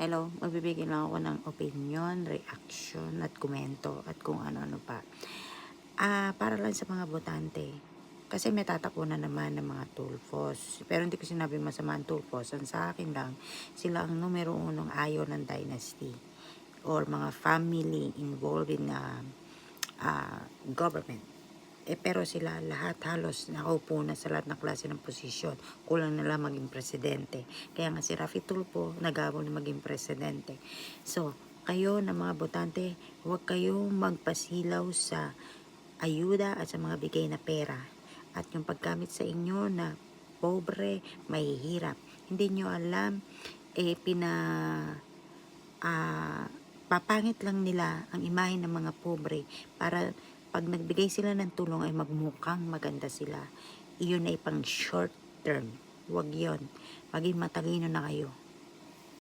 Hello, magbibigay lang ako ng opinion, reaction, at komento, at kung ano-ano pa. Para lang sa mga botante. Kasi may tatapunan naman ng mga tulfos. Pero hindi ko sinabi masama ang tulfos. Ang sa akin lang, sila ang numero unong ayaw ng dynasty. Or mga family involved in government. Pero sila lahat halos nakaupo na sa lahat ng klase ng posisyon. Kulang na lang maging presidente. Kaya nga si Rafi Tulfo nagabol na maging presidente. So, kayo na mga botante, huwag kayong magpasilaw sa ayuda at sa mga bigay na pera. At yung paggamit sa inyo na pobre, mahihirap. Hindi nyo alam, papangit lang nila ang imahe ng mga pobre para pag nagbigay sila ng tulong ay magmukhang maganda sila. Iyon ay pang short term. Huwag yon. Maging matalino na kayo.